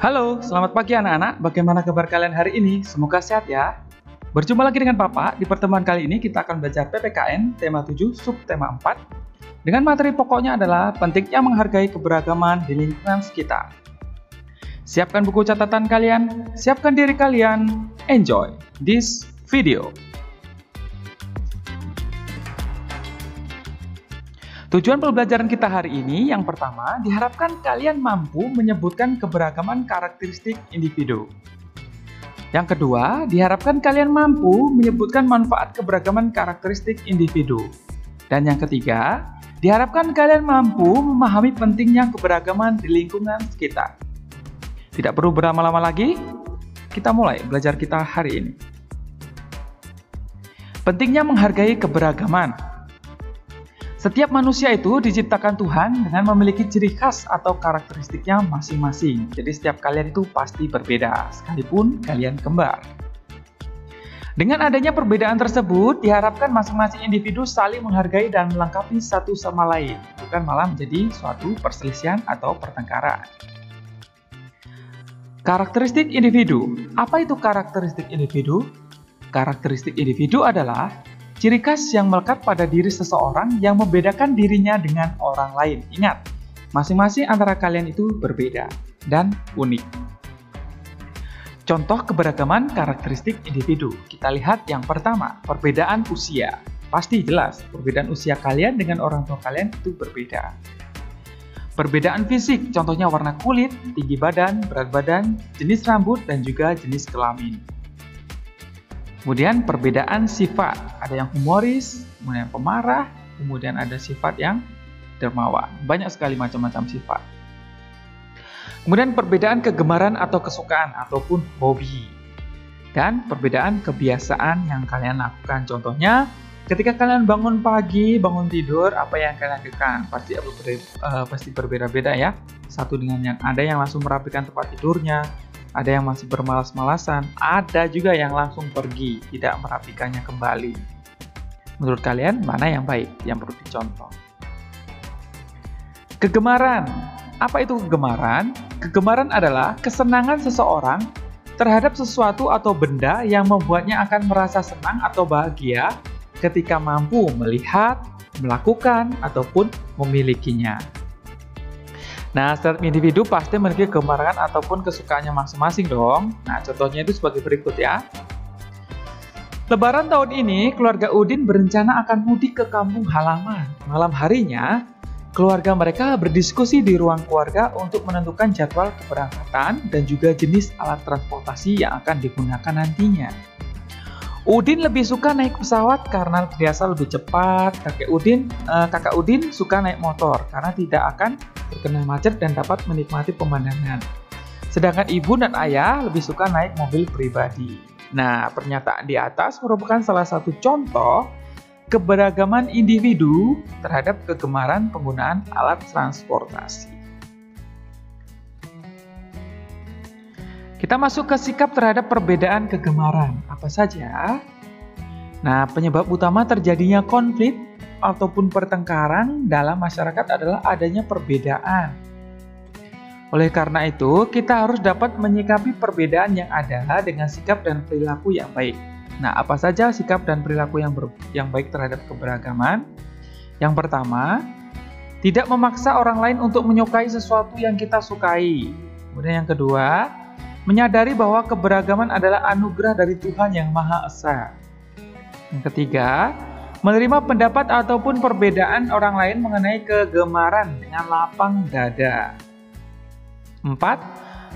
Halo, selamat pagi anak-anak. Bagaimana kabar kalian hari ini? Semoga sehat ya. Berjumpa lagi dengan Papa. Di pertemuan kali ini kita akan belajar PPKN tema 7 subtema 4 dengan materi pokoknya adalah pentingnya menghargai keberagaman di lingkungan sekitar. Siapkan buku catatan kalian, siapkan diri kalian. Enjoy this video. Tujuan pembelajaran kita hari ini yang pertama, diharapkan kalian mampu menyebutkan keberagaman karakteristik individu. Yang kedua, diharapkan kalian mampu menyebutkan manfaat keberagaman karakteristik individu. Dan yang ketiga, diharapkan kalian mampu memahami pentingnya keberagaman di lingkungan sekitar. Tidak perlu berlama-lama lagi, kita mulai belajar kita hari ini. Pentingnya menghargai keberagaman. Setiap manusia itu diciptakan Tuhan dengan memiliki ciri khas atau karakteristiknya masing-masing. Jadi setiap kalian itu pasti berbeda, sekalipun kalian kembar. Dengan adanya perbedaan tersebut, diharapkan masing-masing individu saling menghargai dan melengkapi satu sama lain, bukan malah menjadi suatu perselisihan atau pertengkaran. Karakteristik individu. Apa itu karakteristik individu? Karakteristik individu adalah ciri khas yang melekat pada diri seseorang yang membedakan dirinya dengan orang lain. Ingat, masing-masing antara kalian itu berbeda dan unik. Contoh keberagaman karakteristik individu. Kita lihat yang pertama, perbedaan usia. Pasti jelas, perbedaan usia kalian dengan orang tua kalian itu berbeda. Perbedaan fisik, contohnya warna kulit, tinggi badan, berat badan, jenis rambut, dan juga jenis kelamin. Kemudian perbedaan sifat, ada yang humoris, kemudian pemarah, kemudian ada sifat yang dermawan. Banyak sekali macam-macam sifat. Kemudian perbedaan kegemaran atau kesukaan ataupun hobi. Dan perbedaan kebiasaan yang kalian lakukan. Contohnya, ketika kalian bangun pagi, bangun tidur, apa yang kalian lakukan? Pasti berbeda-beda ya. Satu dengan yang ada yang langsung merapikan tempat tidurnya, ada yang masih bermalas-malasan, ada juga yang langsung pergi, tidak merapikannya kembali. Menurut kalian, mana yang baik, yang perlu dicontoh? Kegemaran. Apa itu kegemaran? Kegemaran adalah kesenangan seseorang terhadap sesuatu atau benda yang membuatnya akan merasa senang atau bahagia ketika mampu melihat, melakukan, ataupun memilikinya. Nah, setiap individu pasti memiliki kegemaran ataupun kesukaannya masing-masing dong. Nah, contohnya itu sebagai berikut ya. Lebaran tahun ini, keluarga Udin berencana akan mudik ke kampung halaman. Malam harinya, keluarga mereka berdiskusi di ruang keluarga untuk menentukan jadwal keberangkatan dan juga jenis alat transportasi yang akan digunakan nantinya. Udin lebih suka naik pesawat karena biasa lebih cepat. Kakak Udin suka naik motor karena tidak akan terkena macet dan dapat menikmati pemandangan. Sedangkan ibu dan ayah lebih suka naik mobil pribadi. Nah, pernyataan di atas merupakan salah satu contoh keberagaman individu terhadap kegemaran penggunaan alat transportasi. Kita masuk ke sikap terhadap perbedaan kegemaran. Apa saja? Nah, penyebab utama terjadinya konflik ataupun pertengkaran dalam masyarakat adalah adanya perbedaan. Oleh karena itu, kita harus dapat menyikapi perbedaan yang ada dengan sikap dan perilaku yang baik. Nah, apa saja sikap dan perilaku yang baik terhadap keberagaman? Yang pertama, tidak memaksa orang lain untuk menyukai sesuatu yang kita sukai. Kemudian yang kedua, menyadari bahwa keberagaman adalah anugerah dari Tuhan yang Maha Esa. Yang ketiga, menerima pendapat ataupun perbedaan orang lain mengenai kegemaran dengan lapang dada. 4.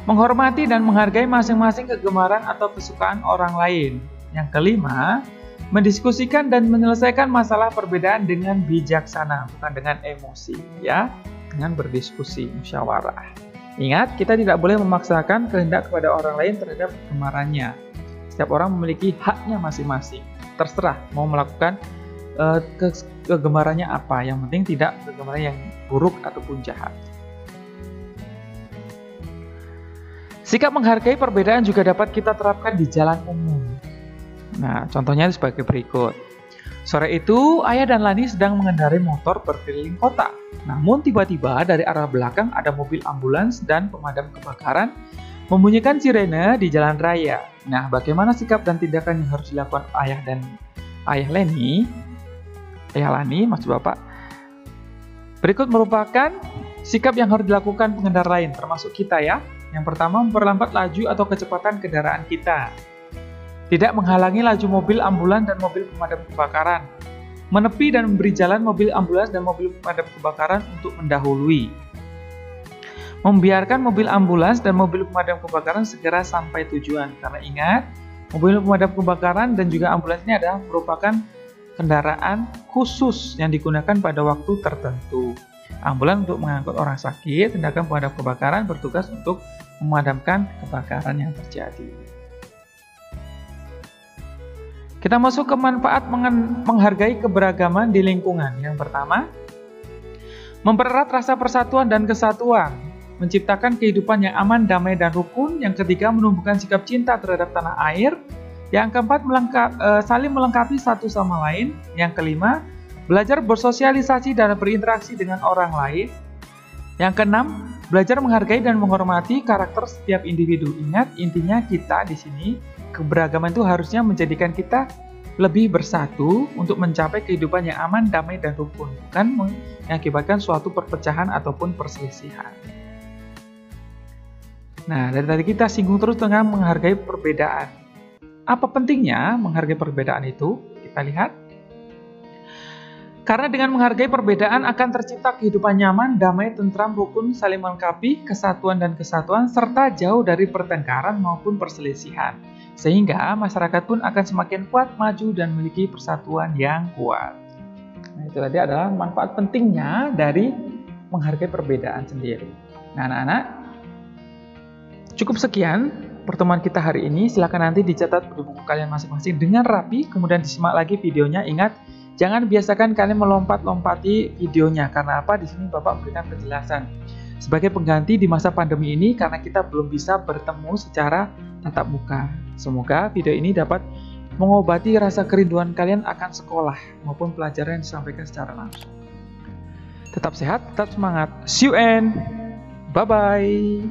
Menghormati dan menghargai masing-masing kegemaran atau kesukaan orang lain. Yang kelima, mendiskusikan dan menyelesaikan masalah perbedaan dengan bijaksana, bukan dengan emosi, ya, dengan berdiskusi, musyawarah. Ingat, kita tidak boleh memaksakan kehendak kepada orang lain terhadap kegemarannya. Setiap orang memiliki haknya masing-masing. Terserah mau melakukan kegemarannya apa. Yang penting tidak kegemaran yang buruk ataupun jahat. Sikap menghargai perbedaan juga dapat kita terapkan di jalan umum. Nah, contohnya sebagai berikut. Sore itu, Ayah dan Lani sedang mengendarai motor berkeliling kota. Namun tiba-tiba dari arah belakang ada mobil ambulans dan pemadam kebakaran Membunyikan sirene di jalan raya. Nah, bagaimana sikap dan tindakan yang harus dilakukan ayah Lani, maksud Bapak? Berikut merupakan sikap yang harus dilakukan pengendara lain, termasuk kita ya. Yang pertama, memperlambat laju atau kecepatan kendaraan kita. Tidak menghalangi laju mobil ambulans dan mobil pemadam kebakaran. Menepi dan memberi jalan mobil ambulans dan mobil pemadam kebakaran untuk mendahului. Membiarkan mobil ambulans dan mobil pemadam kebakaran segera sampai tujuan. Karena ingat, mobil pemadam kebakaran dan juga ambulans ini adalah merupakan kendaraan khusus yang digunakan pada waktu tertentu. Ambulans untuk mengangkut orang sakit, sedangkan pemadam kebakaran bertugas untuk memadamkan kebakaran yang terjadi. Kita masuk ke manfaat menghargai keberagaman di lingkungan. Yang pertama, mempererat rasa persatuan dan kesatuan, menciptakan kehidupan yang aman, damai, dan rukun. Yang ketiga, menumbuhkan sikap cinta terhadap tanah air. Yang keempat, saling melengkapi satu sama lain. Yang kelima, belajar bersosialisasi dan berinteraksi dengan orang lain. Yang keenam, belajar menghargai dan menghormati karakter setiap individu. Ingat, intinya kita di sini, keberagaman itu harusnya menjadikan kita lebih bersatu untuk mencapai kehidupan yang aman, damai, dan rukun, bukan mengakibatkan suatu perpecahan ataupun perselisihan. Nah, dari tadi kita singgung terus dengan menghargai perbedaan. Apa pentingnya menghargai perbedaan itu? Kita lihat. Karena dengan menghargai perbedaan akan tercipta kehidupan nyaman, damai, tentram, rukun, saling melengkapi, kesatuan dan kesatuan, serta jauh dari pertengkaran maupun perselisihan. Sehingga masyarakat pun akan semakin kuat, maju, dan memiliki persatuan yang kuat. Nah, itu tadi adalah manfaat pentingnya dari menghargai perbedaan sendiri. Nah, anak-anak, cukup sekian pertemuan kita hari ini. Silakan nanti dicatat di buku kalian masing-masing dengan rapi, kemudian disimak lagi videonya. Ingat, jangan biasakan kalian melompat-lompati videonya. Karena apa? Di sini Bapak memberikan penjelasan. Sebagai pengganti di masa pandemi ini, karena kita belum bisa bertemu secara tatap muka. Semoga video ini dapat mengobati rasa kerinduan kalian akan sekolah maupun pelajaran yang disampaikan secara langsung. Tetap sehat, tetap semangat. See you and bye-bye.